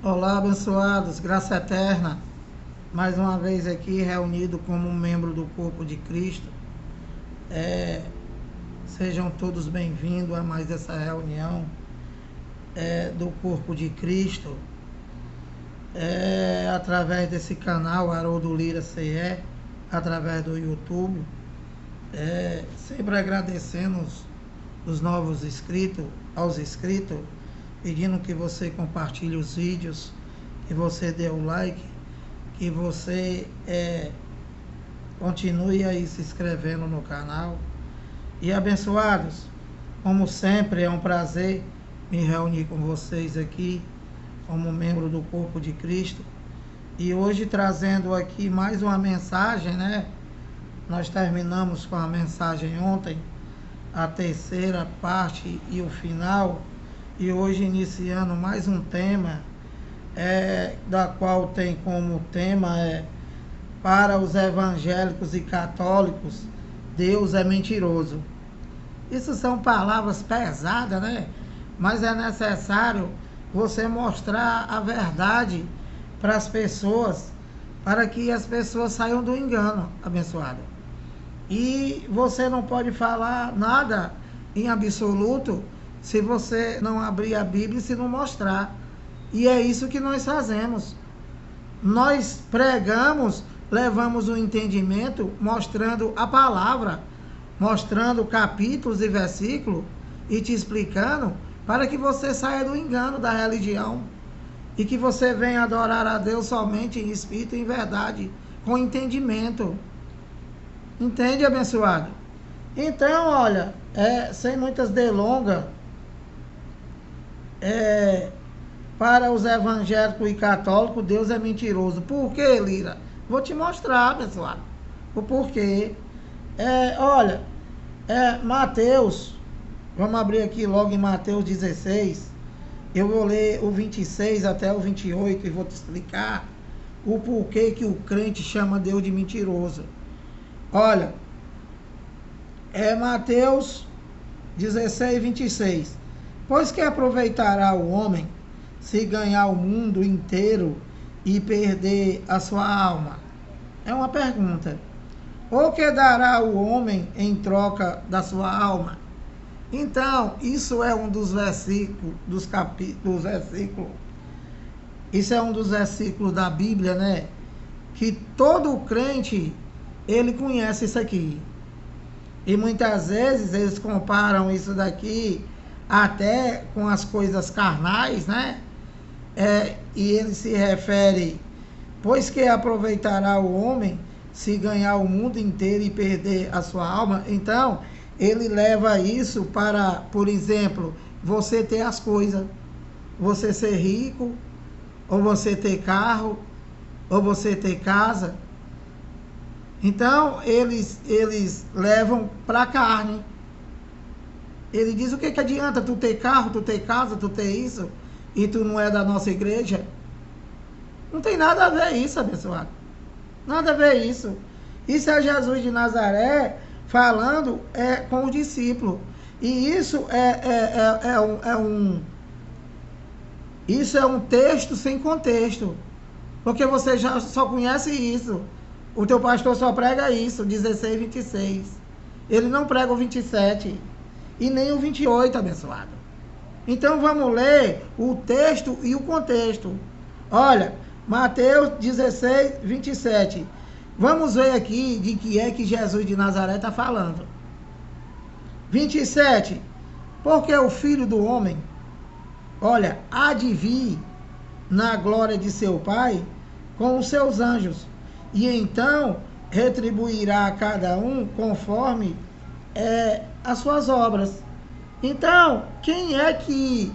Olá, abençoados, graça eterna. Mais uma vez aqui reunido como membro do corpo de Cristo. Sejam todos bem-vindos a mais essa reunião do corpo de Cristo. Através desse canal Haroldo Lira CE, através do YouTube. Sempre agradecendo os novos inscritos, aos inscritos, pedindo que você compartilhe os vídeos, que você dê o like, que você continue aí se inscrevendo no canal. E abençoados, como sempre, é um prazer me reunir com vocês aqui, como membro do corpo de Cristo. E hoje trazendo aqui mais uma mensagem, né? Nós terminamos com a mensagem ontem, a terceira parte e o final. E hoje iniciando mais um tema, da qual tem como tema para os evangélicos e católicos, Deus é mentiroso. Isso são palavras pesadas, né? Mas é necessário você mostrar a verdade para as pessoas, para que as pessoas saiam do engano, abençoado. E você não pode falar nada em absoluto se você não abrir a Bíblia e se não mostrar. E é isso que nós fazemos. Nós pregamos, levamos o entendimento, mostrando a palavra, mostrando capítulos e versículos e te explicando para que você saia do engano da religião e que você venha adorar a Deus somente em espírito e em verdade, com entendimento. Entende, abençoado? Então, olha, sem muitas delongas, para os evangélicos e católicos, Deus é mentiroso. Por quê, Lira? Vou te mostrar, abençoado, o porquê. Olha, Mateus, vamos abrir aqui logo em Mateus 16. Eu vou ler o 26 até o 28 e vou te explicar o porquê que o crente chama Deus de mentiroso. Olha, Mateus 16, 26. Pois que aproveitará o homem se ganhar o mundo inteiro e perder a sua alma? É uma pergunta. Ou que dará o homem em troca da sua alma? Então, isso é um dos versículos, isso é um dos versículos da Bíblia, né? Que todo crente, ele conhece isso aqui. E muitas vezes eles comparam isso daqui até com as coisas carnais, né? E ele se refere, pois que aproveitará o homem se ganhar o mundo inteiro e perder a sua alma. Então, ele leva isso para, por exemplo, você ter as coisas, você ser rico, ou você ter carro, ou você ter casa. Então, eles levam para a carne. Ele diz, o que adianta tu ter carro, tu ter casa, tu ter isso, e tu não é da nossa igreja? Não tem nada a ver isso, abençoado. Nada a ver isso. Isso é Jesus de Nazaré falando com os discípulos. E isso isso é um texto sem contexto. Porque você já só conhece isso. O teu pastor só prega isso, 16, 26. Ele não prega o 27 e nem o 28, abençoado. Então vamos ler o texto e o contexto. Olha, Mateus 16, 27. Vamos ver aqui de que é que Jesus de Nazaré está falando. 27. Porque o Filho do Homem, olha, há de vir na glória de seu Pai com os seus anjos, e então retribuirá a cada um conforme as suas obras. Então, quem é que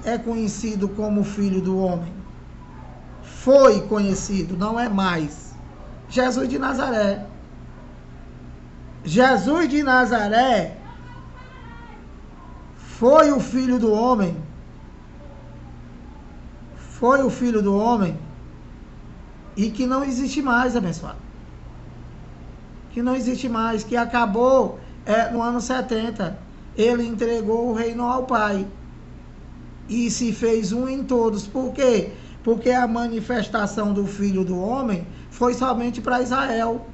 é conhecido como Filho do Homem? Foi conhecido, não é mais. Jesus de Nazaré. Jesus de Nazaré foi o Filho do Homem. Foi o Filho do Homem e que não existe mais, abençoado. Que não existe mais, que acabou no ano 70. Ele entregou o reino ao Pai. e se fez um em todos. Por quê? Porque a manifestação do Filho do Homem foi somente para Israel.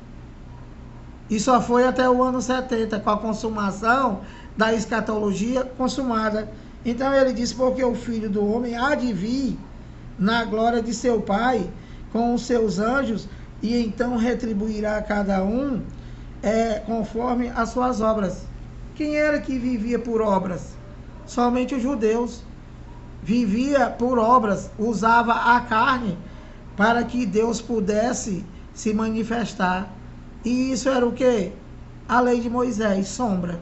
E só foi até o ano 70, com a consumação da escatologia consumada. Então ele diz, porque o Filho do Homem há de vir na glória de seu Pai, com os seus anjos, e então retribuirá a cada um conforme as suas obras. Quem era que vivia por obras? Somente os judeus. Vivia por obras, usava a carne para que Deus pudesse se manifestar. E isso era o quê? A lei de Moisés, sombra.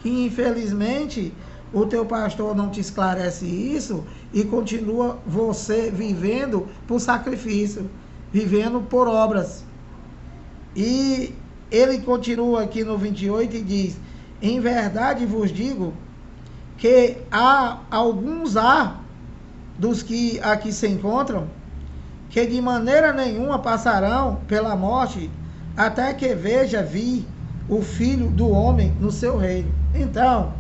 Que infelizmente o teu pastor não te esclarece isso e continua você vivendo por sacrifício, vivendo por obras. E ele continua aqui no 28 e diz, em verdade vos digo que há alguns dos que aqui se encontram, que de maneira nenhuma passarão pela morte, até que veja vir o Filho do Homem no seu reino. Então,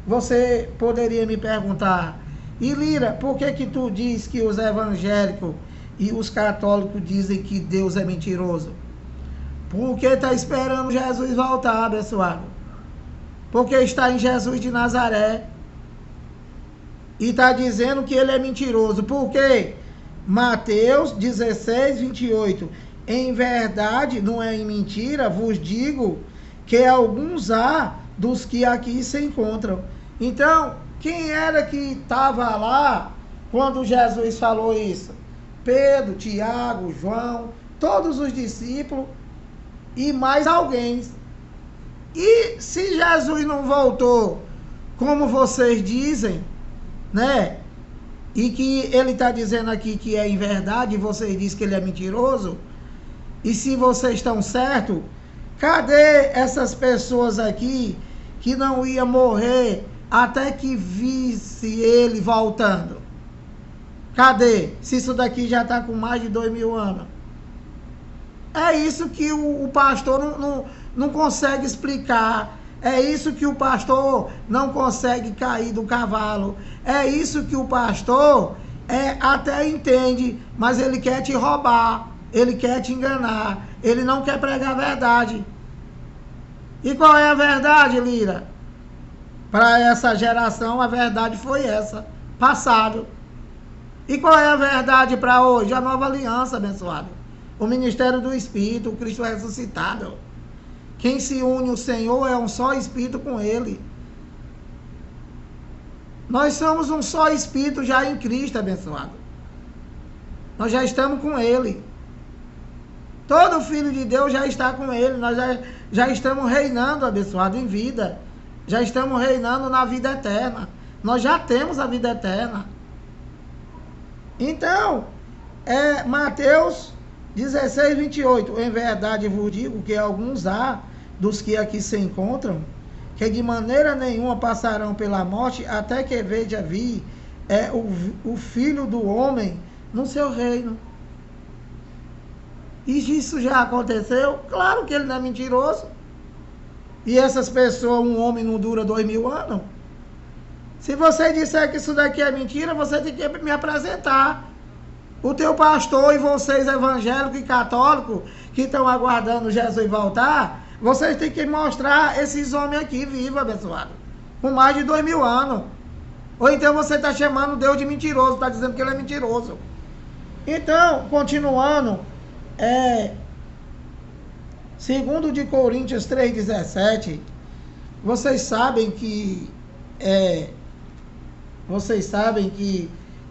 você poderia me perguntar, e Lira, por que tu diz que os evangélicos e os católicos dizem que Deus é mentiroso? Porque está esperando Jesus voltar, abençoado. Porque está em Jesus de Nazaré. E está dizendo que ele é mentiroso. Por quê? Mateus 16, 28. Em verdade, não é em mentira, vos digo que alguns há dos que aqui se encontram. Então, quem era que estava lá quando Jesus falou isso? Pedro, Tiago, João, todos os discípulos e mais alguém. E se Jesus não voltou, como vocês dizem, né? E que ele está dizendo aqui que é em verdade, e vocês dizem que ele é mentiroso, e se vocês estão certos, cadê essas pessoas aqui que não iam morrer até que visse ele voltando? Cadê? Se isso daqui já está com mais de 2000 anos. É isso que o pastor não consegue explicar. É isso que o pastor não consegue cair do cavalo. É isso que o pastor até entende, mas ele quer te roubar, ele quer te enganar, ele não quer pregar a verdade. E qual é a verdade, Lira? Para essa geração, a verdade foi essa, passado. E qual é a verdade para hoje? A nova aliança, abençoado. O ministério do Espírito, o Cristo ressuscitado. Quem se une ao Senhor é um só Espírito com Ele. Nós somos um só Espírito já em Cristo, abençoado. Nós já estamos com Ele. Todo filho de Deus já está com Ele. Nós já estamos reinando, abençoado, em vida. Já estamos reinando na vida eterna. Nós já temos a vida eterna. Então, Mateus 16, 28. Em verdade vos digo que alguns há dos que aqui se encontram, que de maneira nenhuma passarão pela morte, até que veja vir o Filho do Homem no seu reino. E isso já aconteceu? Claro que ele não é mentiroso. E essas pessoas, um homem não dura 2000 anos? Se você disser que isso daqui é mentira, você tem que me apresentar. O teu pastor e vocês evangélicos e católicos que estão aguardando Jesus voltar, vocês têm que mostrar esses homens aqui vivos, abençoado, com mais de 2000 anos. Ou então você está chamando Deus de mentiroso, está dizendo que ele é mentiroso. Então, continuando, 2 de Coríntios 3,17, vocês sabem que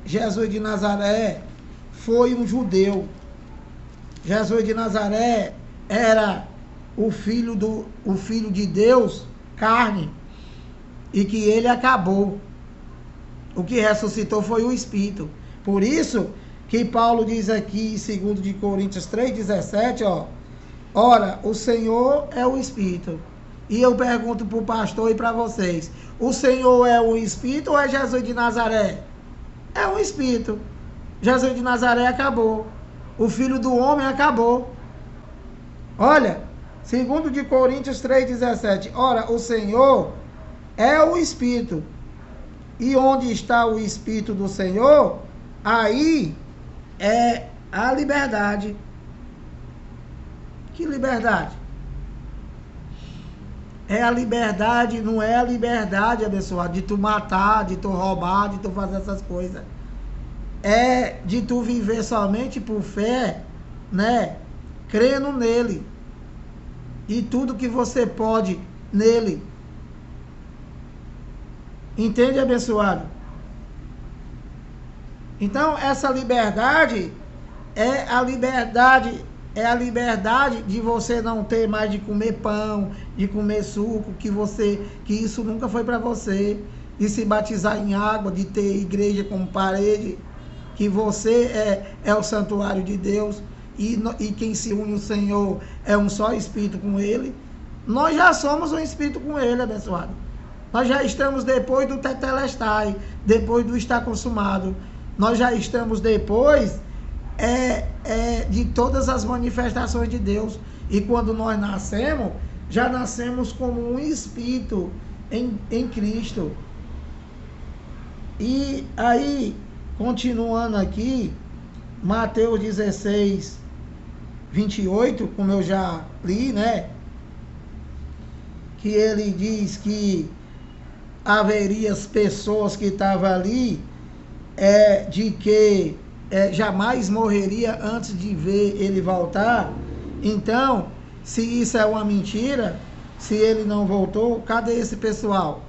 Jesus de Nazaré foi um judeu. Jesus de Nazaré era o filho de Deus, carne, e que ele acabou. O que ressuscitou foi o Espírito. Por isso que Paulo diz aqui em 2 de Coríntios 3,17, ora, o Senhor é o Espírito. E eu pergunto para o pastor e para vocês, o Senhor é o Espírito ou é Jesus de Nazaré? É um Espírito. Jesus de Nazaré acabou. O Filho do Homem acabou. Olha, 2 de Coríntios 3,17. Ora, o Senhor é o Espírito. E onde está o Espírito do Senhor, aí é a liberdade. Que liberdade? É a liberdade, não é a liberdade, abençoado, de tu matar, de tu roubar, de tu fazer essas coisas. É de tu viver somente por fé, né? Crendo nele. E tudo que você pode nele. Entende, abençoado? Então, essa liberdade é a liberdade de você não ter mais de comer pão, de comer suco, que isso nunca foi para você, de se batizar em água, de ter igreja como parede, que você é o santuário de Deus e quem se une ao Senhor é um só espírito com ele. Nós já somos um espírito com ele, abençoado. Nós já estamos depois do tetelestai, depois do estar consumado. Nós já estamos depois de todas as manifestações de Deus. E quando nós nascemos, já nascemos como um espírito em Cristo. E aí, continuando aqui, Mateus 16, 28, como eu já li, né? Que ele diz que haveria as pessoas que estavam ali, de que jamais morreria antes de ver ele voltar. Então, se isso é uma mentira, se ele não voltou, cadê esse pessoal?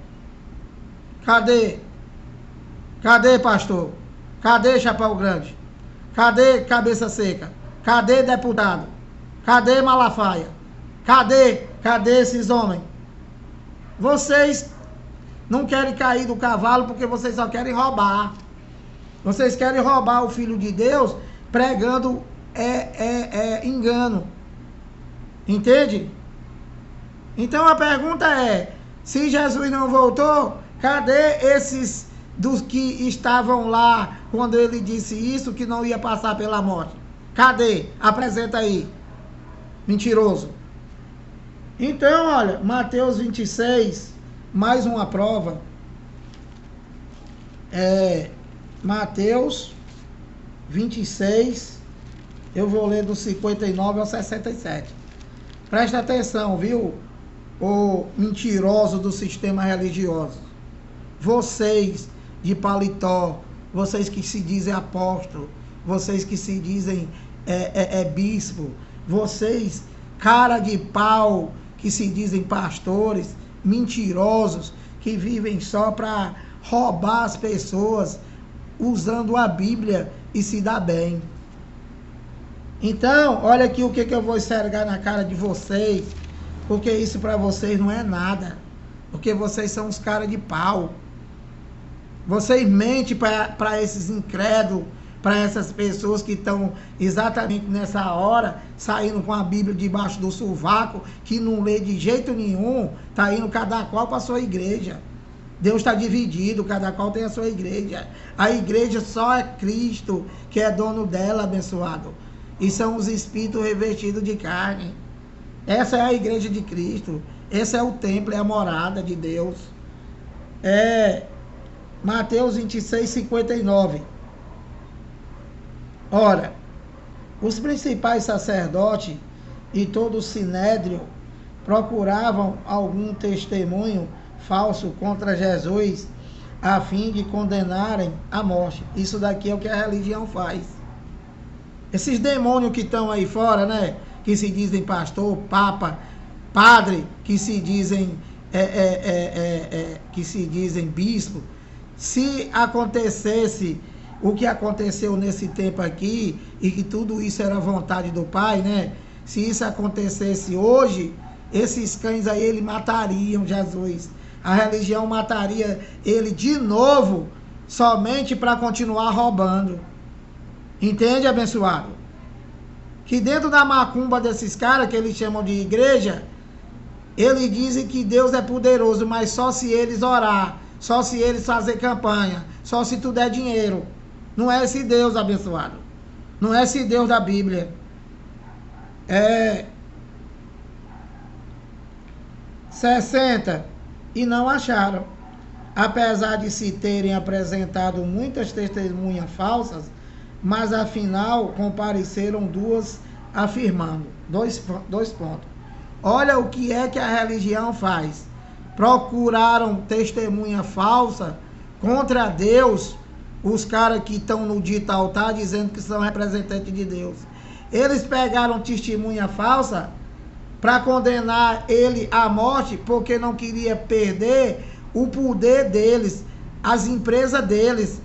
Cadê? Cadê, pastor? Cadê Chapéu Grande? Cadê Cabeça Seca? Cadê deputado? Cadê Malafaia? Cadê esses homens? Vocês não querem cair do cavalo porque vocês só querem roubar. Vocês querem roubar o Filho de Deus pregando engano. Entende? Então a pergunta é, se Jesus não voltou, cadê esses dos que estavam lá quando ele disse isso, que não ia passar pela morte? Cadê? Apresenta aí. Mentiroso. Então, olha, Mateus 26, mais uma prova. Mateus 26, eu vou ler do 59 ao 67. Presta atenção, viu? O mentiroso do sistema religioso. Vocês de paletó, vocês que se dizem apóstolo, vocês que se dizem bispo, vocês, cara de pau, que se dizem pastores, mentirosos, que vivem só para roubar as pessoas, usando a Bíblia e se dá bem. Então, olha aqui o que eu vou esfregar na cara de vocês, porque isso para vocês não é nada, porque vocês são uns caras de pau. Vocês mentem para esses incrédulos, para essas pessoas que estão exatamente nessa hora, saindo com a Bíblia debaixo do sovaco, que não lê de jeito nenhum, está indo cada qual para a sua igreja. Deus está dividido, cada qual tem a sua igreja. A igreja só é Cristo, que é dono dela, abençoado. E são os espíritos revestidos de carne. Essa é a igreja de Cristo. Esse é o templo, é a morada de Deus. Mateus 26, 59. Ora, os principais sacerdotes e todo o sinédrio procuravam algum testemunho falso contra Jesus, a fim de condenarem à morte. Isso daqui é o que a religião faz. Esses demônios que estão aí fora, né? Que se dizem pastor, papa, padre, que se dizem bispo. Se acontecesse o que aconteceu nesse tempo aqui, e que tudo isso era vontade do Pai, né? Se isso acontecesse hoje, esses cães aí, eles matariam Jesus. A religião mataria ele de novo, somente para continuar roubando. Entende, abençoado? Que dentro da macumba desses caras, que eles chamam de igreja, eles dizem que Deus é poderoso, mas só se eles orar, só se eles fazer campanha, só se tu der dinheiro. Não é esse Deus, abençoado. Não é esse Deus da Bíblia. 60. E não acharam. apesar de se terem apresentado muitas testemunhas falsas, mas afinal compareceram duas afirmando. Dois pontos. Olha o que é que a religião faz. Procuraram testemunha falsa contra Deus, os caras que estão no dito altar dizendo que são representantes de Deus. Eles pegaram testemunha falsa para condenar ele à morte, porque não queria perder o poder deles, as empresas deles,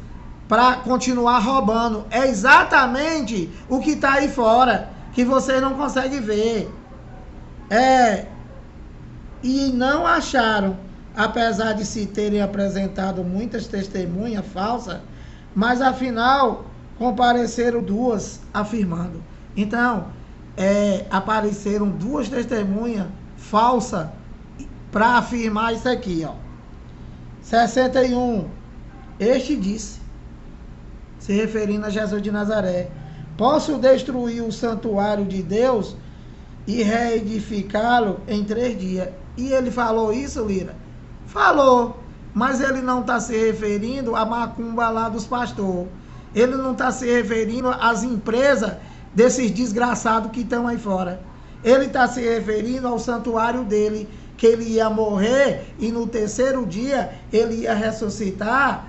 para continuar roubando. É exatamente o que está aí fora, que vocês não conseguem ver. E não acharam, apesar de se terem apresentado muitas testemunhas falsas, mas afinal compareceram duas afirmando. Então, apareceram duas testemunhas falsas para afirmar isso aqui, ó. 61. Este disse, se referindo a Jesus de Nazaré: posso destruir o santuário de Deus e reedificá-lo em 3 dias. E ele falou isso, Lira? Falou, mas ele não está se referindo à macumba lá dos pastores. Ele não está se referindo às empresas desses desgraçados que estão aí fora. Ele está se referindo ao santuário dele, que ele ia morrer e no 3º dia ele ia ressuscitar,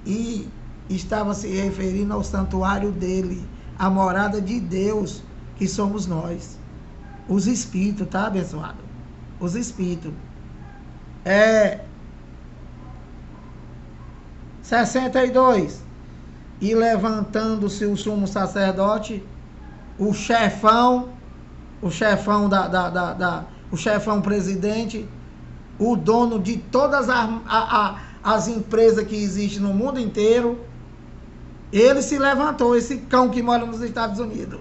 e estava se referindo ao santuário dele, a morada de Deus, que somos nós. Os espíritos, tá, abençoado? Os espíritos. 62. E levantando-se o sumo sacerdote, o chefão o chefão presidente, o dono de todas as empresas que existem no mundo inteiro, ele se levantou, esse cão que mora nos Estados Unidos,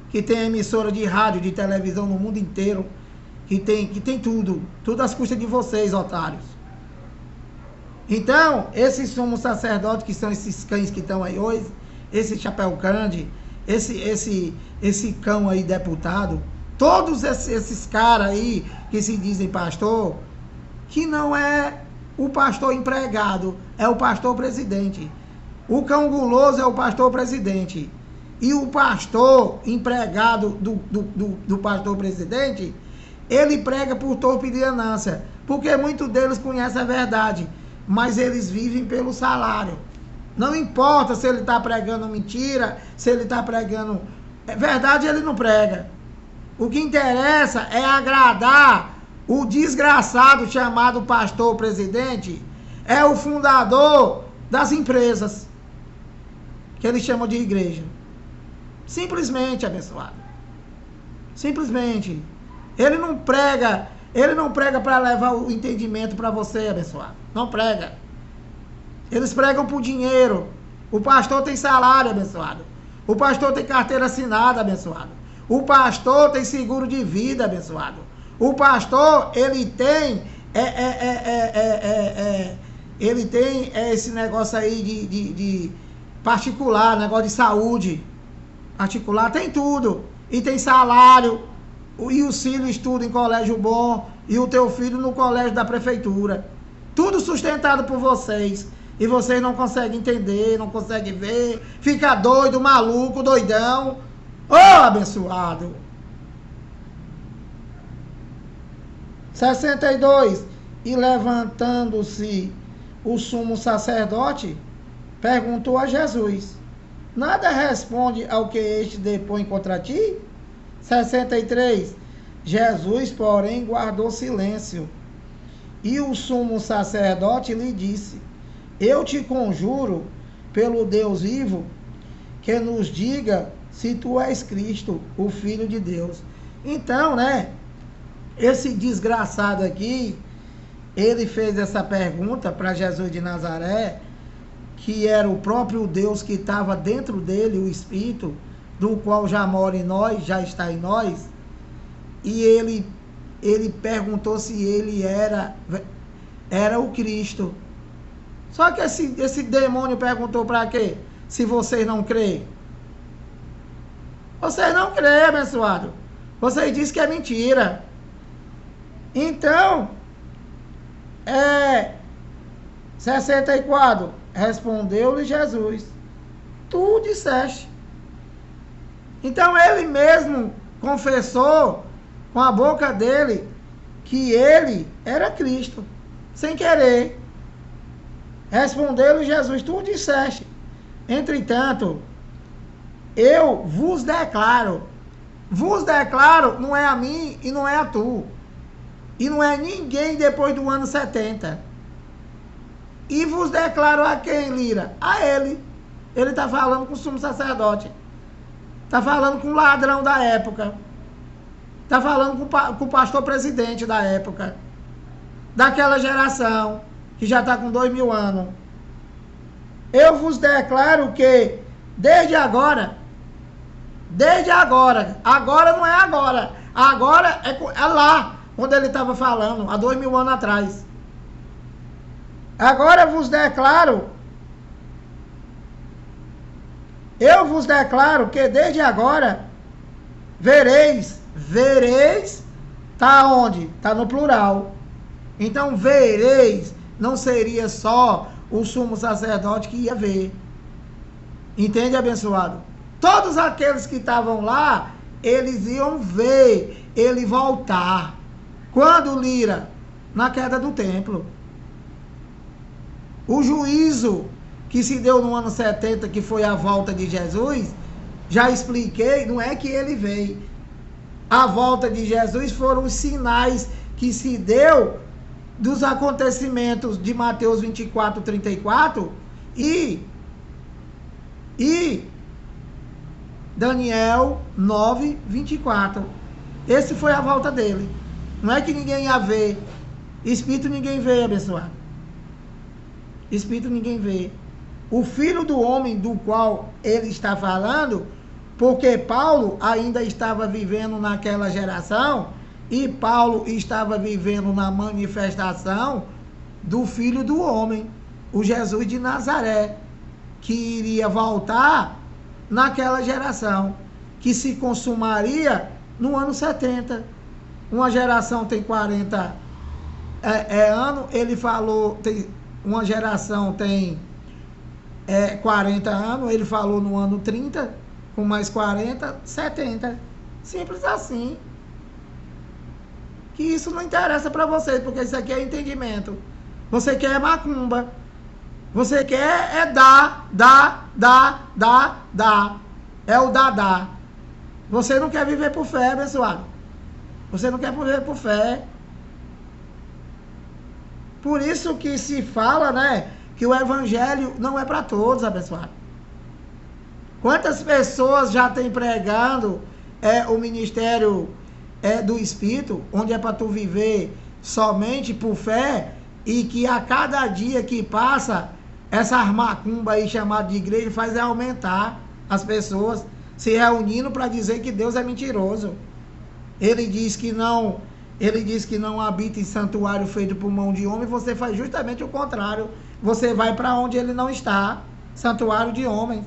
que tem emissora de rádio, de televisão no mundo inteiro, que tem tudo às custas de vocês, otários. Então, esses sumos sacerdotes, que são esses cães que estão aí hoje, esse chapéu grande, esse cão aí deputado, todos esses caras aí que se dizem pastor, que não é o pastor empregado, é o pastor presidente. O cão guloso é o pastor presidente. E o pastor empregado do pastor presidente, ele prega por torpedianância, porque muitos deles conhecem a verdade, mas eles vivem pelo salário. Não importa se ele está pregando mentira, se ele está pregando verdade, ele não prega. O que interessa é agradar o desgraçado chamado pastor presidente, é o fundador das empresas, que eles chamam de igreja. Simplesmente, abençoado. Simplesmente. Ele não prega para levar o entendimento para você, abençoado. Não prega. Eles pregam por dinheiro. O pastor tem salário, abençoado. O pastor tem carteira assinada, abençoado. O pastor tem seguro de vida, abençoado. O pastor, ele tem esse negócio aí de particular, negócio de saúde particular, tem tudo. E tem salário, e os filhos estudam em colégio bom, e o teu filho no colégio da prefeitura. Tudo sustentado por vocês. E vocês não conseguem entender, não conseguem ver, fica doido, maluco, doidão. Ô, abençoado! 62. E levantando-se o sumo sacerdote, perguntou a Jesus: nada responde ao que este depõe contra ti? 63. Jesus, porém, guardou silêncio. E o sumo sacerdote lhe disse: eu te conjuro, pelo Deus vivo, que nos diga se tu és Cristo, o Filho de Deus. Então, né, esse desgraçado aqui, ele fez essa pergunta para Jesus de Nazaré, que era o próprio Deus que estava dentro dele, o Espírito, do qual já mora em nós, já está em nós, e ele perguntou se ele era o Cristo. Só que esse demônio perguntou para quê? Se vocês não creem. Vocês não creem, abençoado. Vocês dizem que é mentira. Então, 64. Respondeu-lhe Jesus: tu disseste. Então ele mesmo confessou com a boca dele que ele era Cristo, sem querer. Respondeu-lhe Jesus: tu disseste. Entretanto, eu vos declaro não é a mim e não é a tu, e não é ninguém depois do ano 70. E vos declaro a quem, Lira? A ele. Ele está falando com o sumo sacerdote, está falando com o ladrão da época, está falando com o pastor presidente da época, daquela geração que já está com 2000 anos. Eu vos declaro que desde agora não é agora é lá, quando ele estava falando, há 2000 anos atrás. Agora eu vos declaro que desde agora vereis, tá onde? Tá no plural. Então vereis não seria só o sumo sacerdote que ia ver. Entende, abençoado? Todos aqueles que estavam lá, eles iam ver ele voltar. Quando, Lira? Na queda do templo. O juízo que se deu no ano 70, que foi a volta de Jesus, já expliquei, não é que ele veio. A volta de Jesus foram os sinais que se deu dos acontecimentos de Mateus 24, 34 e Daniel 9, 24. Esse foi a volta dele. Não é que ninguém ia ver. Espírito ninguém vê, abençoado. Espírito ninguém vê. O filho do homem do qual ele está falando, porque Paulo ainda estava vivendo naquela geração, e Paulo estava vivendo na manifestação do filho do homem, o Jesus de Nazaré, que iria voltar naquela geração, que se consumaria no ano 70. Uma geração tem 40 anos, ele falou, uma geração tem 40 anos, ele falou no ano 30, com mais 40, 70. Simples assim. Que isso não interessa para vocês, porque isso aqui é entendimento. Você quer macumba. Você quer dar. É o dar. Você não quer viver por fé, abençoado. Você não quer viver por fé. Por isso que se fala, né, que o evangelho não é para todos, abençoado. Quantas pessoas já tem pregando o ministério do Espírito, onde é para tu viver somente por fé, e que a cada dia que passa, essa macumba aí chamada de igreja faz aumentar as pessoas se reunindo para dizer que Deus é mentiroso. Ele diz que não habita em santuário feito por mão de homem. Você faz justamente o contrário. Você vai para onde ele não está, santuário de homens.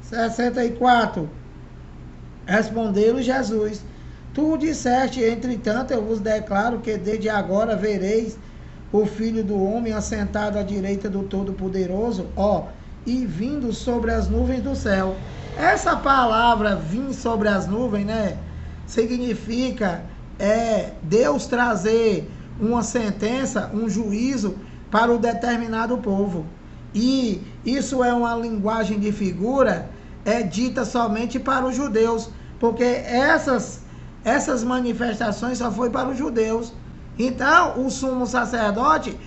64. Respondeu-lhe Jesus: tu disseste, entretanto, eu vos declaro que desde agora vereis o Filho do Homem assentado à direita do Todo-Poderoso, e vindo sobre as nuvens do céu. Essa palavra vir sobre as nuvens, né, significa Deus trazer uma sentença, um juízo para um determinado povo. E isso é uma linguagem de figura, dita somente para os judeus, porque essas manifestações só foi para os judeus. Então, o sumo sacerdote,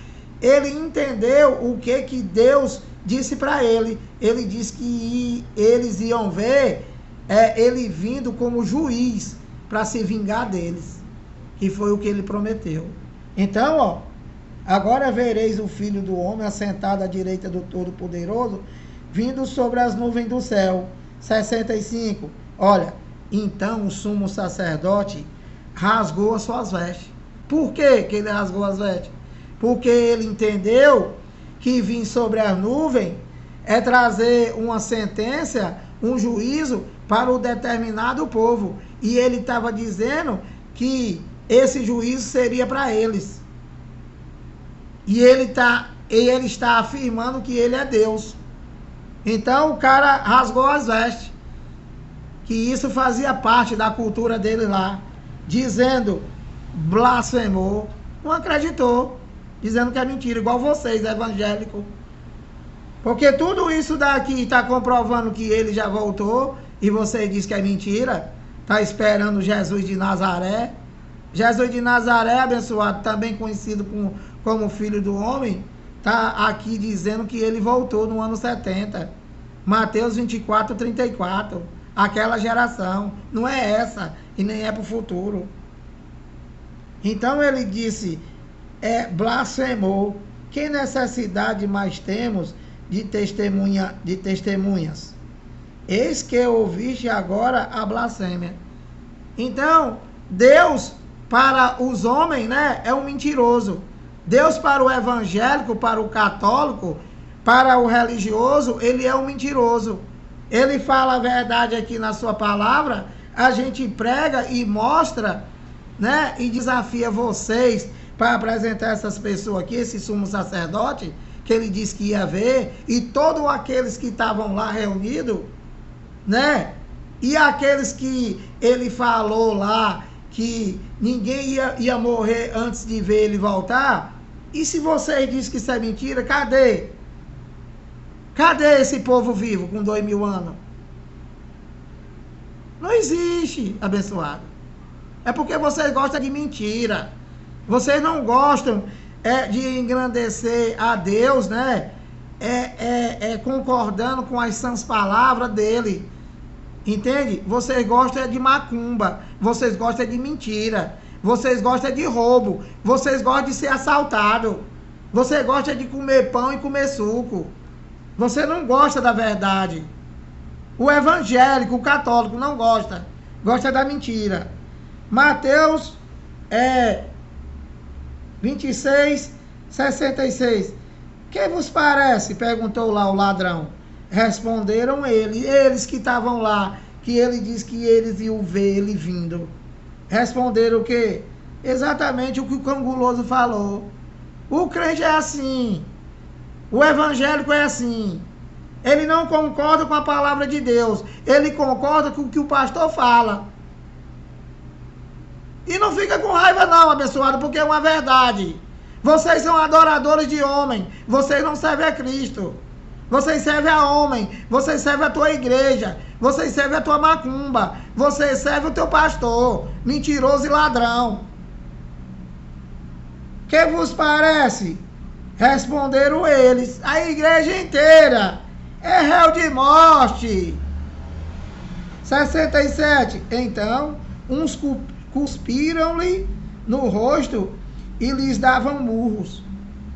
ele entendeu o que Deus disse para ele. Ele disse que eles iam ver ele vindo como juiz para se vingar deles, que foi o que ele prometeu. Então, agora vereis o Filho do Homem assentado à direita do Todo-Poderoso, vindo sobre as nuvens do céu. 65. Olha, então o sumo sacerdote rasgou as suas vestes. Por que ele rasgou as vestes? Porque ele entendeu que vir sobre as nuvens é trazer uma sentença, um juízo para o determinado povo. E ele estava dizendo que esse juízo seria para eles. E ele está afirmando que ele é Deus. Então o cara rasgou as vestes. Que isso fazia parte da cultura dele lá. Dizendo, blasfemou, não acreditou. Dizendo que é mentira, igual vocês, evangélicos. Porque tudo isso daqui está comprovando que ele já voltou. E você diz que é mentira. Está esperando Jesus de Nazaré. Jesus de Nazaré, abençoado, também conhecido como Filho do Homem, está aqui dizendo que ele voltou no ano 70. Mateus 24, 34. Aquela geração. Não é essa e nem é para o futuro. Então ele disse, blasfemou. Que necessidade mais temos de testemunhas? Eis que ouviste agora a blasfêmia. Então, Deus para os homens, né, é um mentiroso. Deus para o evangélico, para o católico, para o religioso, ele é um mentiroso. Ele fala a verdade aqui na sua palavra, a gente prega e mostra, né, e desafia vocês para apresentar essas pessoas aqui, esse sumo sacerdote, que ele disse que ia ver, e todos aqueles que estavam lá reunidos, né, e aqueles que ele falou lá, que ninguém ia morrer antes de ver ele voltar. E se vocês dizem que isso é mentira, cadê? Cadê esse povo vivo com 2000 anos? Não existe, abençoado. É porque vocês gostam de mentira. Vocês não gostam de engrandecer a Deus, né? Concordando com as sãs palavras dele. Entende? Vocês gostam de macumba, vocês gostam de mentira, vocês gostam de roubo, vocês gostam de ser assaltado, você gosta de comer pão e comer suco. Você não gosta da verdade. O evangélico, o católico não gosta, gosta da mentira. Mateus 26, 66. Que vos parece? Perguntou lá o ladrão. Responderam eles que estavam lá, que ele disse que eles iam ver ele vindo. Responderam o quê? Exatamente o que o Canguloso falou. O crente é assim. O evangélico é assim. Ele não concorda com a palavra de Deus. Ele concorda com o que o pastor fala. E não fica com raiva não, abençoado, porque é uma verdade. Vocês são adoradores de homem. Vocês não servem a Cristo. Vocês servem a homem, vocês servem a tua igreja, vocês servem a tua macumba, vocês servem o teu pastor, mentiroso e ladrão. Que vos parece? Responderam eles, a igreja inteira é réu de morte. 67. Então, uns cuspiram-lhe no rosto e lhes davam murros,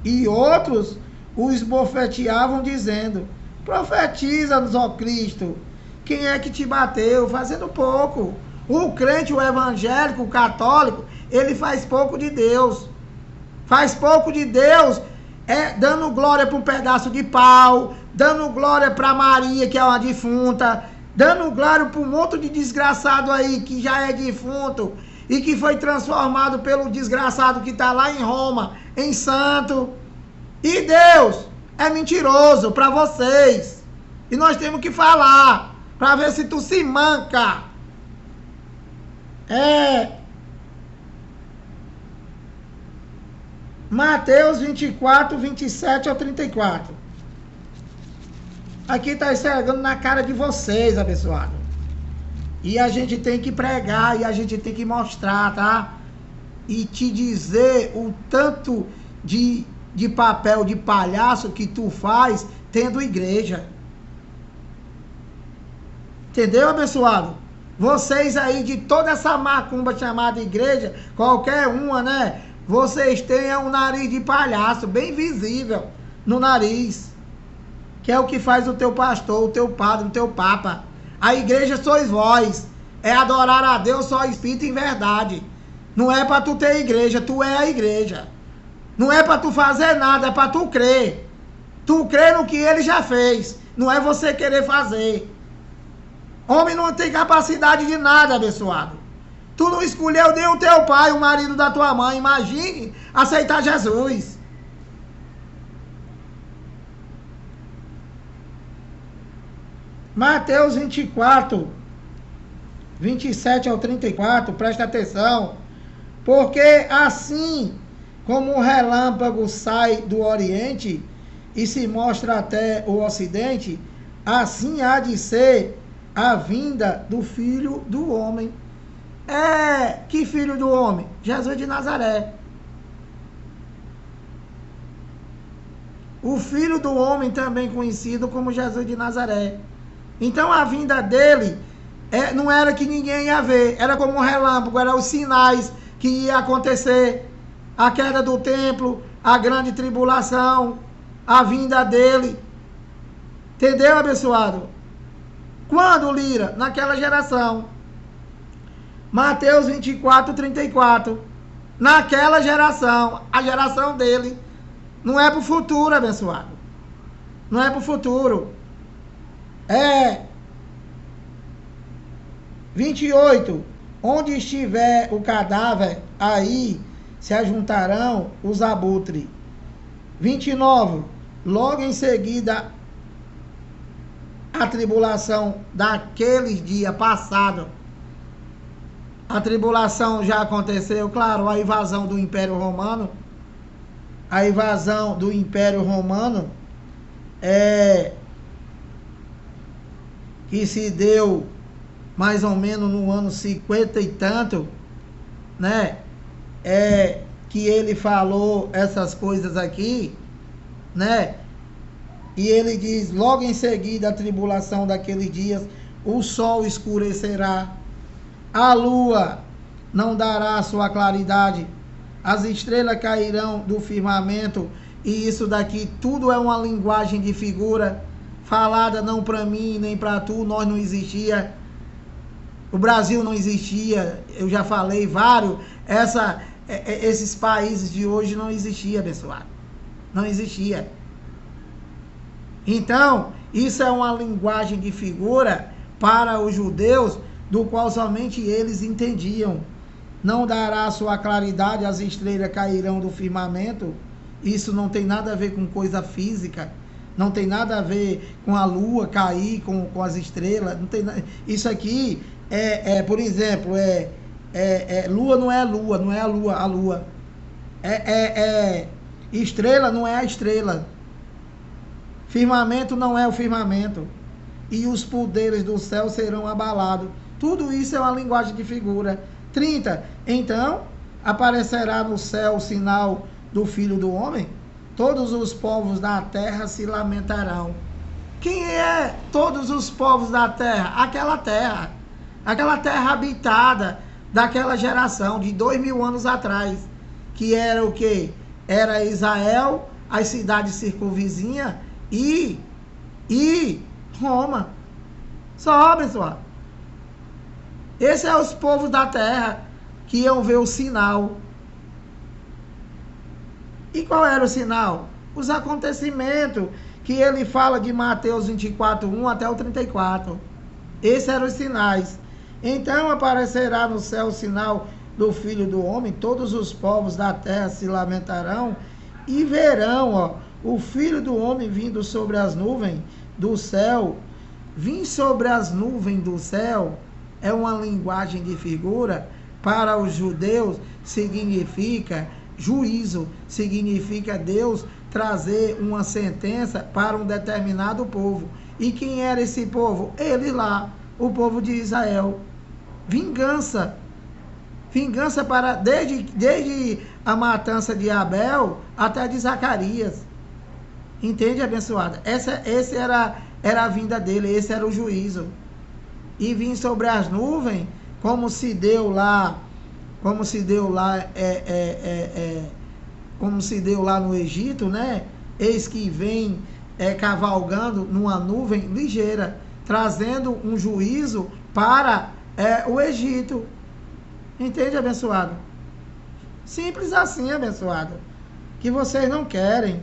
e outros o esbofeteavam dizendo, profetiza-nos, ó Cristo, quem é que te bateu? Fazendo pouco. O crente, o evangélico, o católico, ele faz pouco de Deus. Faz pouco de Deus, dando glória para um pedaço de pau, dando glória para Maria, que é uma defunta, dando glória para um monte de desgraçado aí, que já é defunto, e que foi transformado pelo desgraçado que está lá em Roma, em santo. E Deus é mentiroso para vocês. E nós temos que falar, para ver se tu se manca. Mateus 24, 27 ao 34. Aqui está enxergando na cara de vocês, abençoado. E a gente tem que pregar, e a gente tem que mostrar, tá? E te dizer o tanto de papel de palhaço que tu faz tendo igreja. Entendeu, abençoado? Vocês aí de toda essa macumba chamada igreja, qualquer uma, né? Vocês têm um nariz de palhaço, bem visível no nariz. Que é o que faz o teu pastor, o teu padre, o teu papa. A igreja sois vós. É adorar a Deus só espírito em verdade. Não é para tu ter igreja, tu é a igreja. Não é para tu fazer nada, é para tu crer. Tu crê no que ele já fez. Não é você querer fazer. Homem não tem capacidade de nada, abençoado. Tu não escolheu nem o teu pai, o marido da tua mãe. Imagine aceitar Jesus. Mateus 24, 27 ao 34, presta atenção. Porque assim como um relâmpago sai do Oriente e se mostra até o Ocidente, assim há de ser a vinda do Filho do Homem. Que Filho do Homem? Jesus de Nazaré. O Filho do Homem, também conhecido como Jesus de Nazaré. Então a vinda dele não era que ninguém ia ver, era como um relâmpago, eram os sinais que ia acontecer. A queda do templo, a grande tribulação, a vinda dele. Entendeu, abençoado? Quando, Lira? Naquela geração. Mateus 24, 34. Naquela geração, a geração dele. Não é para o futuro, abençoado. Não é para o futuro. 28. Onde estiver o cadáver, aí se ajuntarão os abutres. 29. Logo em seguida, a tribulação daqueles dias passados. A tribulação já aconteceu, claro, a invasão do Império Romano. A invasão do Império Romano que se deu mais ou menos no ano 50 e tanto, né? Que ele falou essas coisas aqui, né? E ele diz, logo em seguida a tribulação daqueles dias, o sol escurecerá, a lua não dará sua claridade, as estrelas cairão do firmamento, e isso daqui tudo é uma linguagem de figura, falada não para mim nem para tu, nós não existia, o Brasil não existia, eu já falei vários, esses países de hoje não existia, abençoado, não existia. Então, isso é uma linguagem de figura para os judeus, do qual somente eles entendiam. Não dará sua claridade, as estrelas cairão do firmamento. Isso não tem nada a ver com coisa física, não tem nada a ver com a lua cair, com as estrelas. Não tem, isso aqui por exemplo, lua não é a lua, não é a lua. Estrela não é a estrela. Firmamento não é o firmamento. E os poderes do céu serão abalados. Tudo isso é uma linguagem de figura. 30. Então, aparecerá no céu o sinal do Filho do Homem. Todos os povos da terra se lamentarão. Quem é todos os povos da terra? Aquela terra habitada daquela geração de 2000 anos atrás. Que era o quê? Era Israel, as cidades circunvizinhas e Roma. Só, pessoal. Esses são os povos da terra que iam ver o sinal. E qual era o sinal? Os acontecimentos que ele fala de Mateus 24, 1 até o 34. Esses eram os sinais. Então aparecerá no céu o sinal do Filho do Homem, todos os povos da terra se lamentarão e verão, o Filho do Homem vindo sobre as nuvens do céu. Vir sobre as nuvens do céu é uma linguagem de figura. Para os judeus significa juízo, significa Deus trazer uma sentença para um determinado povo. E quem era esse povo? Ele lá, o povo de Israel. Vingança para desde a matança de Abel até a de Zacarias. Entende, abençoada? Essa era a vinda dele, esse era o juízo. E vir sobre as nuvens, como se deu lá no Egito, né? Eis que vem cavalgando numa nuvem ligeira, trazendo um juízo para o Egito. Entende, abençoado? Simples assim, abençoado. Que vocês não querem.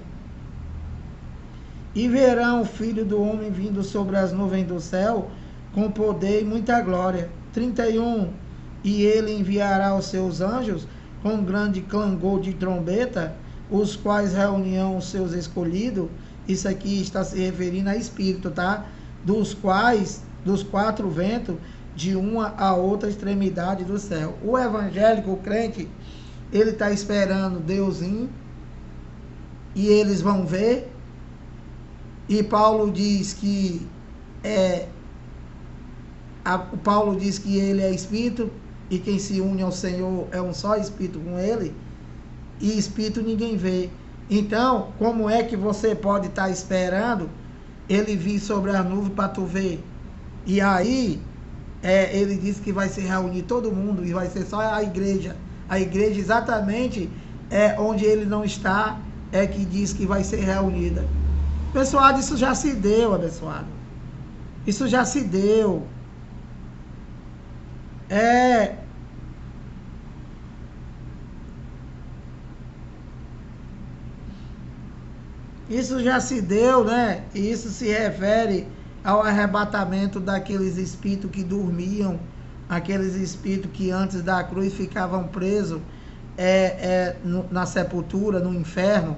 E verão o Filho do Homem vindo sobre as nuvens do céu, com poder e muita glória. 31. e ele enviará os seus anjos com grande clangor de trombeta, os quais reunirão os seus escolhidos. Isso aqui está se referindo a espírito, tá? Dos quatro ventos, de uma a outra extremidade do céu. O evangélico, o crente, ele está esperando Deus vir, e eles vão ver. E Paulo diz que Paulo diz que ele é espírito, e quem se une ao Senhor é um só espírito com ele, e espírito ninguém vê. Então, como é que você pode estar esperando ele vir sobre a nuvem para tu ver? E aí, ele diz que vai se reunir todo mundo, e vai ser só a igreja. A igreja exatamente onde ele não está, que diz que vai ser reunida. Pessoal, isso já se deu, abençoado. Isso já se deu. Isso já se deu, né? E isso se refere ao arrebatamento daqueles espíritos que dormiam, aqueles espíritos que antes da cruz ficavam presos na sepultura, no inferno,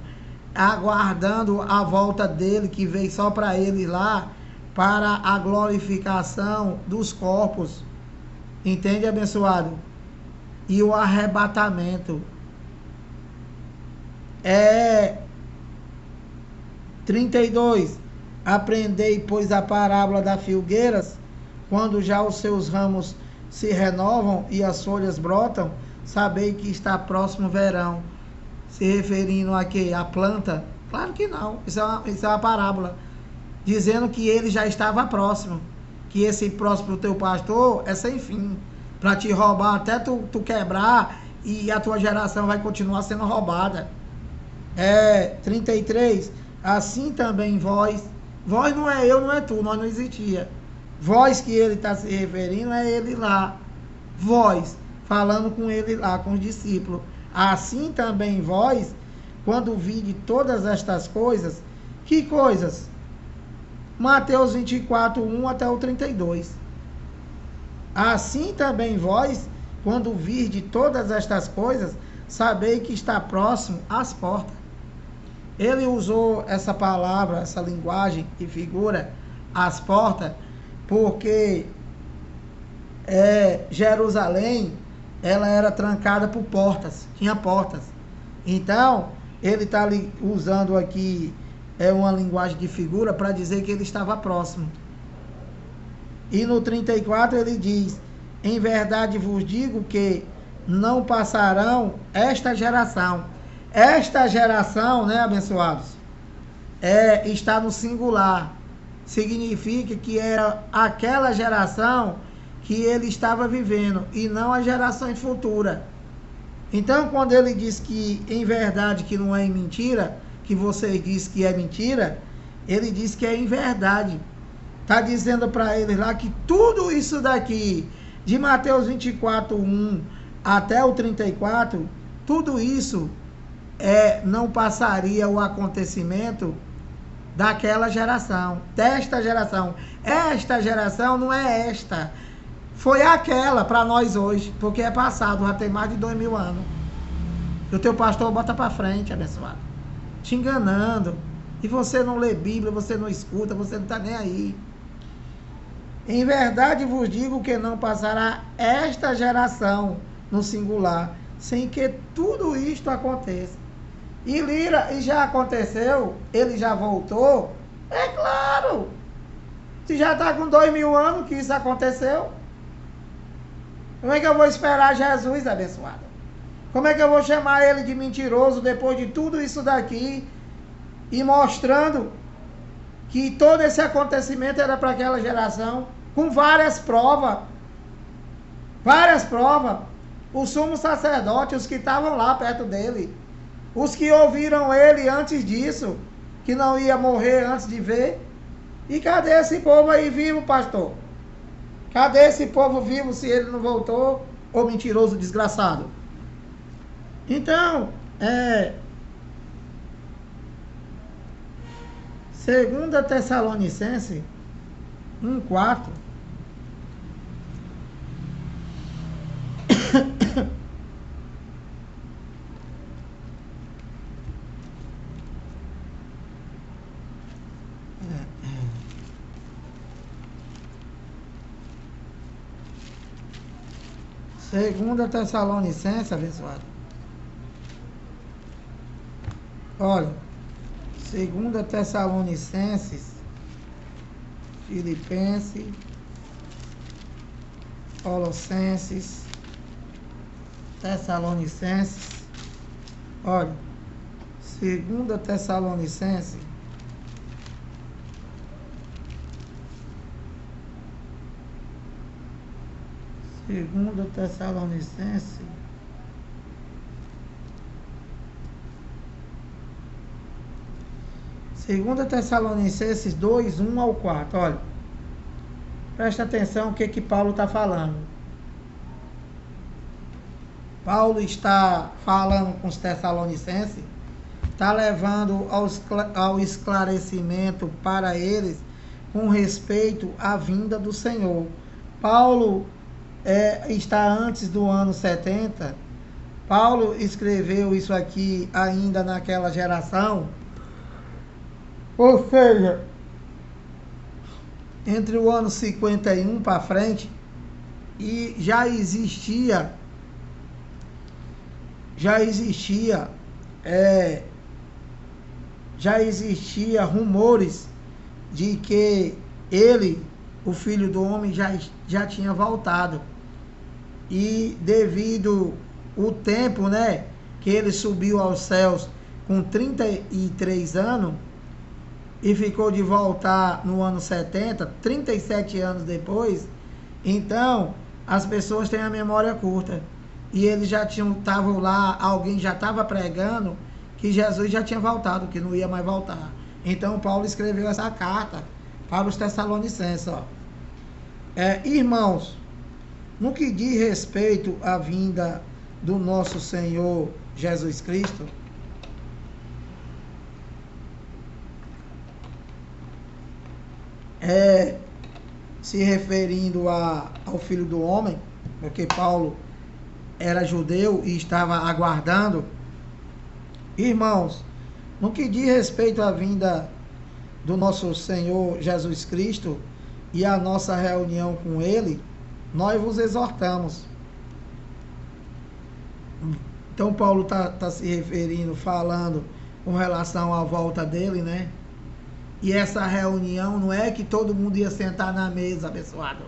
aguardando a volta dele, que veio só para ele lá, para a glorificação dos corpos. Entende, abençoado? E o arrebatamento 32. Aprendei, pois, a parábola das figueiras, quando já os seus ramos se renovam e as folhas brotam, sabei que está próximo o verão. Se referindo a quê? A planta? Claro que não. Isso é uma parábola. Dizendo que ele já estava próximo. Que esse próximo teu pastor é sem fim. Para te roubar até tu quebrar, e a tua geração vai continuar sendo roubada. 33. Assim também vós não é eu, não é tu, nós não existia. Vós que ele está se referindo é ele lá. Vós, falando com ele lá, com os discípulos. Assim também vós, quando vide todas estas coisas. Que coisas? Mateus 24, 1 até o 32. Assim também vós, quando virde todas estas coisas, sabei que está próximo às portas. Ele usou essa palavra, essa linguagem e figura, as portas, porque Jerusalém, ela era trancada por portas, tinha portas. Então, ele está usando aqui uma linguagem de figura para dizer que ele estava próximo. E no 34 ele diz: em verdade vos digo que não passarão esta geração. Esta geração, né, abençoados, está no singular. Significa que era aquela geração que ele estava vivendo, e não a geração futura. Então, quando ele diz que em verdade, que não é em mentira, que você diz que é mentira, ele diz que é em verdade. Está dizendo para eles lá que tudo isso daqui, de Mateus 24, 1 até o 34, tudo isso não passaria o acontecimento daquela geração, desta geração. Esta geração não é esta, foi aquela para nós hoje, porque é passado, já tem mais de 2000 anos. E o teu pastor bota para frente, abençoado, te enganando, e você não lê Bíblia, você não escuta, você não está nem aí. Em verdade vos digo que não passará esta geração, no singular, sem que tudo isto aconteça. E já aconteceu, ele já voltou, é claro. Se já está com 2000 anos que isso aconteceu, como é que eu vou esperar Jesus, abençoado? Como é que eu vou chamar ele de mentiroso depois de tudo isso daqui, e mostrando que todo esse acontecimento era para aquela geração, com várias provas. Várias provas. O sumo sacerdote, os que estavam lá perto dele, os que ouviram ele antes disso, que não ia morrer antes de ver. E cadê esse povo aí vivo, pastor? Cadê esse povo vivo se ele não voltou? Ô mentiroso desgraçado. Então, 2 Tessalonicenses 1:4. Segunda Tessalonicenses, abençoado. Olha, Segunda Tessalonicenses, Filipenses, Colossenses, Tessalonicenses. Olha, Segunda Tessalonicenses, Segunda Tessalonicenses, Segunda Tessalonicenses 2, 1 ao 4. Olha, presta atenção o que Paulo está falando. Paulo está falando com os Tessalonicenses, está levando ao esclarecimento para eles com respeito à vinda do Senhor. Paulo está antes do ano 70. Paulo escreveu isso aqui ainda naquela geração. Ou seja, entre o ano 51 para frente, e já existia rumores de que ele, o Filho do Homem, já tinha voltado. E devido o tempo, né, que ele subiu aos céus com 33 anos e ficou de voltar no ano 70, 37 anos depois, então as pessoas têm a memória curta. E eles já estavam lá, alguém já estava pregando que Jesus já tinha voltado, que não ia mais voltar. Então Paulo escreveu essa carta para os Tessalonicenses. Ó. Irmãos, no que diz respeito à vinda do nosso Senhor Jesus Cristo, se referindo ao Filho do Homem, porque Paulo era judeu e estava aguardando. Irmãos, no que diz respeito à vinda do nosso Senhor Jesus Cristo e a nossa reunião com Ele, nós vos exortamos. Então Paulo está se referindo, falando com relação à volta dele, né? E essa reunião não é que todo mundo ia sentar na mesa, abençoado.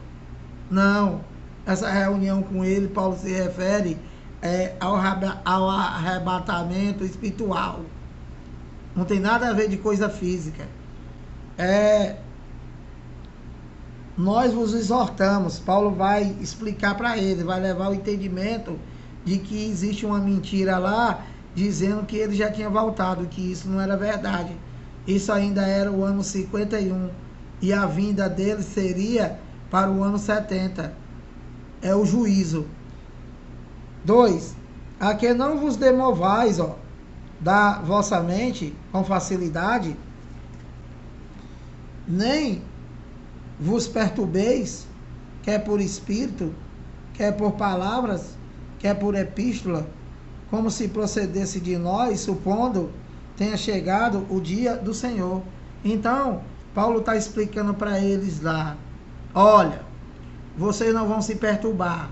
Não. Essa reunião com ele, Paulo se refere ao arrebatamento espiritual. Não tem nada a ver de coisa física. Nós vos exortamos. Paulo vai explicar para ele, vai levar o entendimento de que existe uma mentira lá, dizendo que ele já tinha voltado, que isso não era verdade. Isso ainda era o ano 51. E a vinda dele seria para o ano 70. É o juízo. 2. A que não vos demovais, da vossa mente com facilidade, nem vos perturbeis, quer por espírito, quer por palavras, quer por epístola, como se procedesse de nós, supondo tenha chegado o dia do Senhor. Então, Paulo está explicando para eles lá, olha, vocês não vão se perturbar,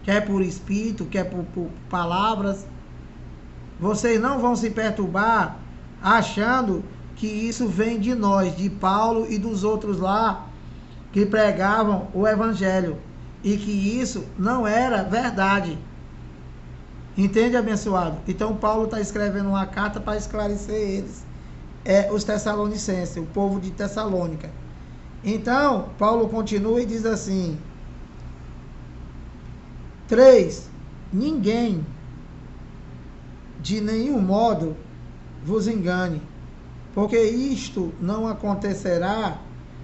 quer por espírito, quer por palavras, vocês não vão se perturbar achando que isso vem de nós, de Paulo e dos outros lá que pregavam o evangelho, e que isso não era verdade. Entende, abençoado? Então Paulo está escrevendo uma carta para esclarecer eles, os Tessalonicenses, o povo de Tessalônica. Então Paulo continua e diz assim: 3. Ninguém de nenhum modo vos engane, porque isto não acontecerá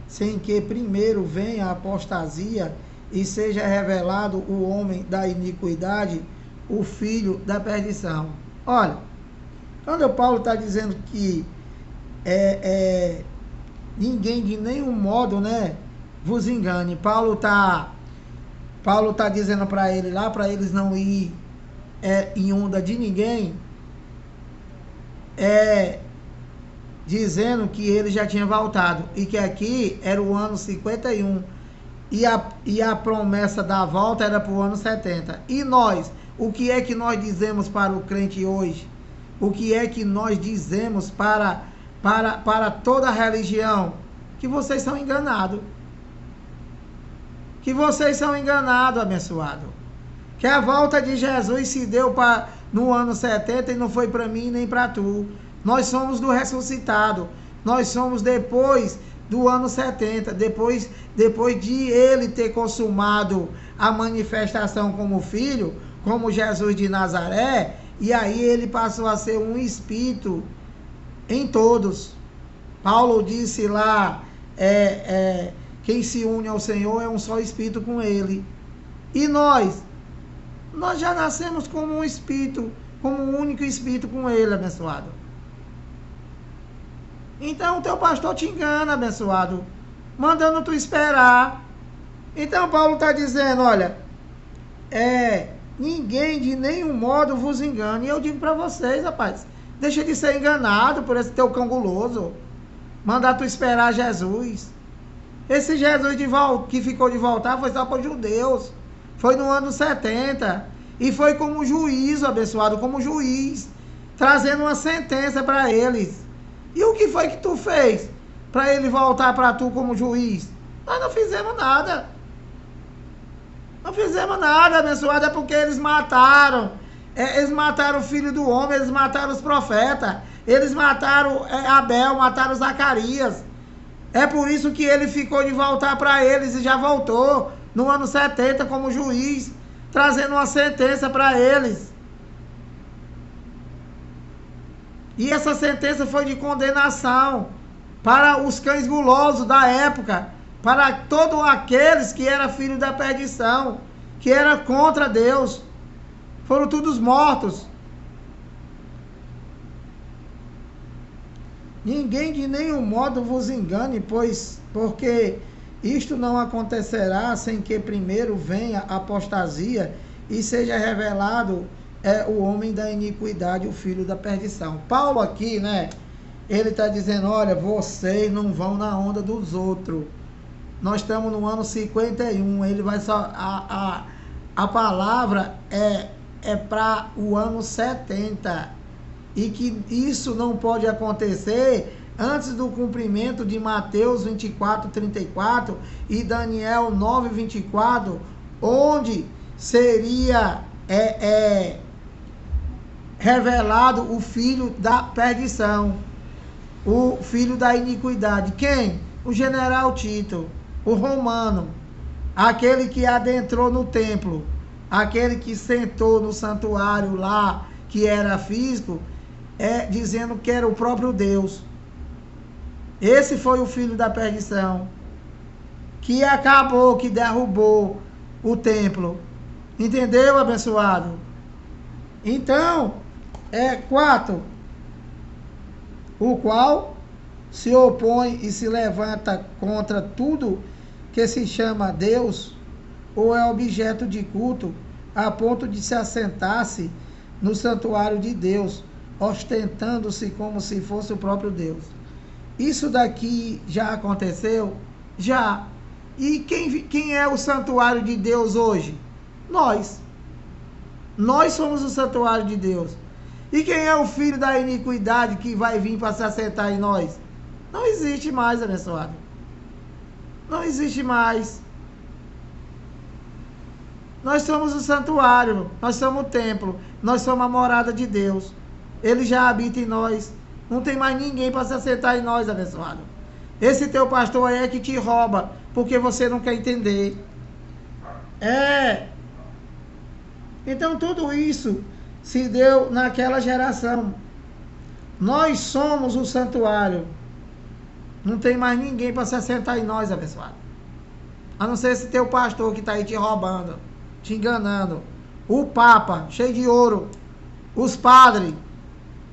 sem que primeiro venha a apostasia e seja revelado o homem da iniquidade, o filho da perdição. Olha, quando o Paulo está dizendo que ninguém de nenhum modo, né, vos engane, Paulo tá dizendo para ele lá, para eles não ir em onda de ninguém, dizendo que ele já tinha voltado, e que aqui era o ano 51, e a promessa da volta era para o ano 70. E nós, o que é que nós dizemos para o crente hoje? O que é que nós dizemos para toda a religião? Que vocês são enganados. Que vocês são enganados, abençoado. Que a volta de Jesus se deu no ano 70 e não foi para mim nem para tu. Nós somos do ressuscitado. Nós somos depois do ano 70, depois de ele ter consumado a manifestação como filho, como Jesus de Nazaré, e aí ele passou a ser um espírito em todos. Paulo disse lá, quem se une ao Senhor é um só espírito com ele. E nós já nascemos como um espírito, como um único espírito com ele, abençoado. Então o teu pastor te engana, abençoado, mandando tu esperar. Então Paulo está dizendo, olha, ninguém de nenhum modo vos engane. E eu digo para vocês, rapaz, deixa de ser enganado por esse teu cão guloso. Mandar tu esperar Jesus. Esse Jesus que ficou de voltar foi só para os judeus. Foi no ano 70. E foi como juízo, abençoado, como juiz, trazendo uma sentença para eles. E o que foi que tu fez para ele voltar para tu como juiz? Nós não fizemos nada. Não fizemos nada, abençoado, é porque eles mataram. Eles mataram o filho do homem, eles mataram os profetas. Eles mataram Abel, mataram Zacarias. É por isso que ele ficou de voltar para eles e já voltou no ano 70 como juiz, trazendo uma sentença para eles. E essa sentença foi de condenação para os cães gulosos da época, para todos aqueles que eram filhos da perdição, que eram contra Deus. Foram todos mortos. Ninguém de nenhum modo vos engane, porque isto não acontecerá sem que primeiro venha a apostasia e seja revelado o homem da iniquidade, o filho da perdição. Paulo aqui, né, ele está dizendo, olha, vocês não vão na onda dos outros. Nós estamos no ano 51, ele vai só... A palavra é para o ano 70. E que isso não pode acontecer antes do cumprimento de Mateus 24, 34 e Daniel 9, 24, onde seria revelado o filho da perdição, o filho da iniquidade. Quem? O general Tito, o romano, aquele que adentrou no templo, aquele que sentou no santuário lá, que era físico, dizendo que era o próprio Deus. Esse foi o filho da perdição, que acabou, que derrubou o templo. Entendeu, abençoado? Então, 4. O qual se opõe e se levanta contra tudo que se chama Deus, ou é objeto de culto, a ponto de se assentar-se no santuário de Deus, ostentando-se como se fosse o próprio Deus. Isso daqui já aconteceu? Já. E quem é o santuário de Deus hoje? Nós. Nós somos o santuário de Deus. E quem é o filho da iniquidade que vai vir para se assentar em nós? Não existe mais, abençoado. Não existe mais. Nós somos o santuário, nós somos o templo, nós somos a morada de Deus. Ele já habita em nós. Não tem mais ninguém para se assentar em nós, abençoado. Esse teu pastor aí é que te rouba, porque você não quer entender. Então tudo isso se deu naquela geração. Nós somos o santuário. Não tem mais ninguém para se assentar em nós, abençoado. A não ser esse teu pastor que está aí te roubando, te enganando. O Papa, cheio de ouro. Os padres.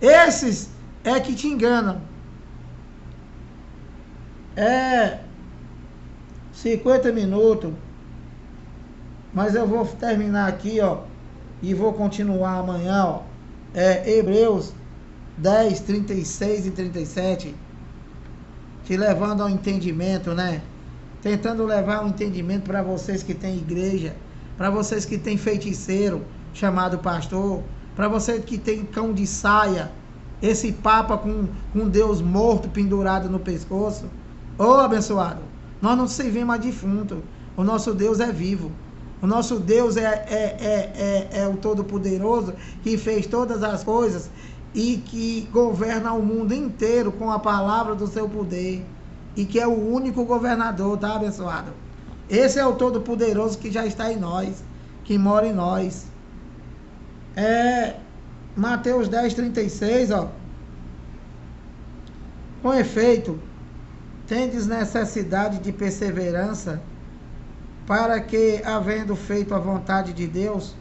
Esses é que te enganam. 50 minutos. Mas eu vou terminar aqui, ó. E vou continuar amanhã, ó. Hebreus 10, 36 e 37. Te levando ao entendimento, né? tentando levar um entendimento para vocês que têm igreja, para vocês que têm feiticeiro chamado pastor, para vocês que têm cão de saia, esse papa com Deus morto pendurado no pescoço. Ô abençoado, nós não servimos a defunto, o nosso Deus é vivo. O nosso Deus é o Todo-Poderoso, que fez todas as coisas e que governa o mundo inteiro com a palavra do seu poder. E que é o único governador, tá, abençoado? Esse é o Todo-Poderoso que já está em nós, que mora em nós. Mateus 10:36, ó. Com efeito, tendes necessidade de perseverança, para que, havendo feito a vontade de Deus,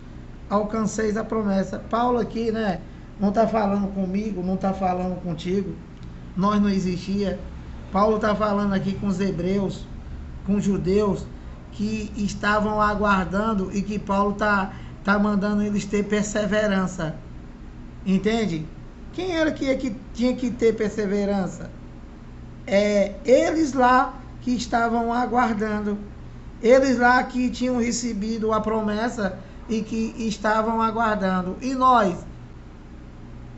alcanceis a promessa. Paulo aqui, né, não está falando comigo, não está falando contigo. Nós não existia. Paulo está falando aqui com os hebreus, com os judeus, que estavam aguardando e que Paulo está mandando eles ter perseverança. Entende? Quem era que tinha que ter perseverança? Eles lá que estavam aguardando. Eles lá que tinham recebido a promessa e que estavam aguardando. E nós?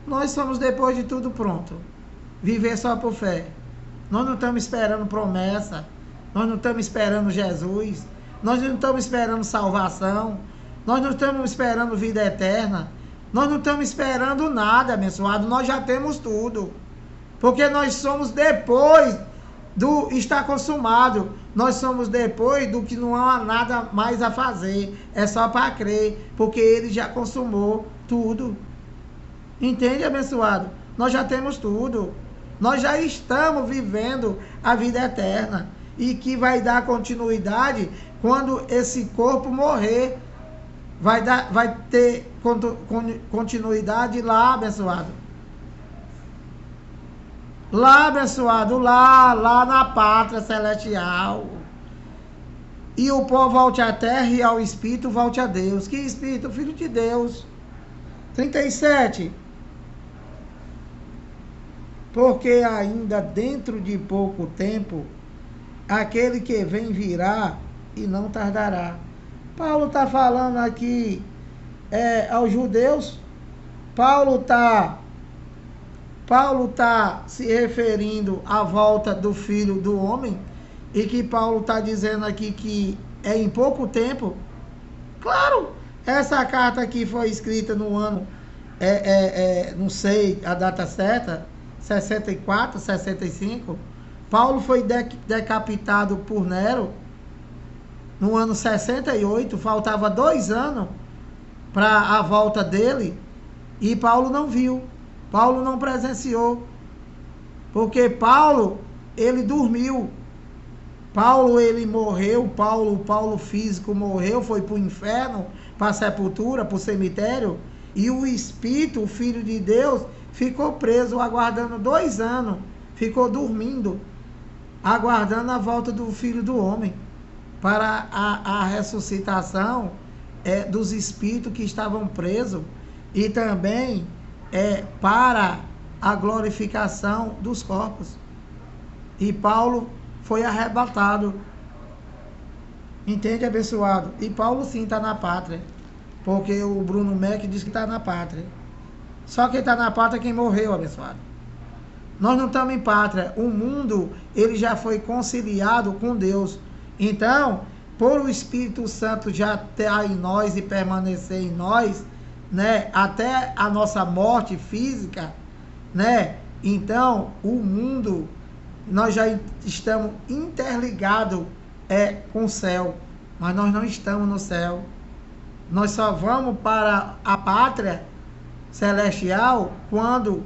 Nós somos, depois de tudo, pronto. Viver só por fé. Nós não estamos esperando promessa. Nós não estamos esperando Jesus. Nós não estamos esperando salvação. Nós não estamos esperando vida eterna. Nós não estamos esperando nada, abençoado. Nós já temos tudo. Porque nós somos depois do estar consumado. Nós somos depois do que não há nada mais a fazer. É só para crer. Porque ele já consumou tudo. Entende, abençoado? Nós já temos tudo. Nós já estamos vivendo a vida eterna. E que vai dar continuidade quando esse corpo morrer. Vai ter continuidade lá, abençoado. Lá, abençoado, lá na pátria celestial. E o pó volte à terra e ao Espírito volte a Deus. Que Espírito? Filho de Deus. 37. Porque ainda dentro de pouco tempo, aquele que vem virá e não tardará. Paulo está falando aqui aos judeus. Paulo está se referindo à volta do Filho do Homem. E que Paulo está dizendo aqui que é em pouco tempo. Claro, essa carta aqui foi escrita no ano, não sei a data certa, 64, 65. Paulo foi decapitado por Nero no ano 68, faltava 2 anos para a volta dele, e Paulo não viu, Paulo não presenciou, porque Paulo, ele dormiu. Paulo, ele morreu, Paulo físico morreu, foi para o inferno, para a sepultura, para o cemitério, e o Espírito, o Filho de Deus, ficou preso, aguardando 2 anos, ficou dormindo, aguardando a volta do Filho do Homem, para a ressuscitação dos espíritos que estavam presos, e também para a glorificação dos corpos. E Paulo foi arrebatado. Entende, abençoado? E Paulo sim está na pátria, porque o Bruno Mac diz que está na pátria. Só quem está na pátria é quem morreu, abençoado. Nós não estamos em pátria. O mundo, ele já foi conciliado com Deus. Então, por o Espírito Santo já estar em nós e permanecer em nós, né, até a nossa morte física, né? Então, o mundo, nós já estamos interligados com o céu, mas nós não estamos no céu. Nós só vamos para a pátria celestial quando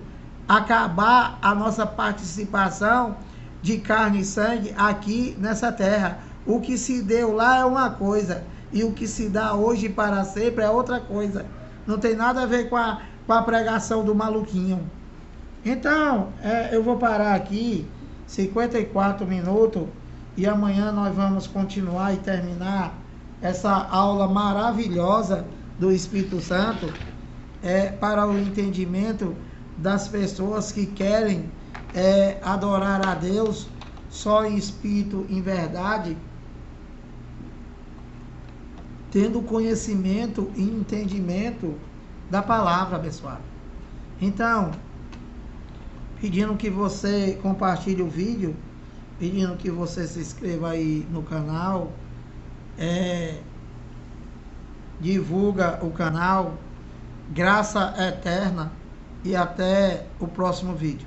acabar a nossa participação de carne e sangue aqui nessa terra. O que se deu lá é uma coisa, e o que se dá hoje para sempre é outra coisa. Não tem nada a ver com a pregação do maluquinho. Então, eu vou parar aqui, 54 minutos, e amanhã nós vamos continuar e terminar essa aula maravilhosa do Espírito Santo, para o entendimento das pessoas que querem adorar a Deus só em espírito, em verdade, tendo conhecimento e entendimento da palavra, abençoado. Então, pedindo que você compartilhe o vídeo, pedindo que você se inscreva aí no canal, divulga o canal, graça eterna, e até o próximo vídeo.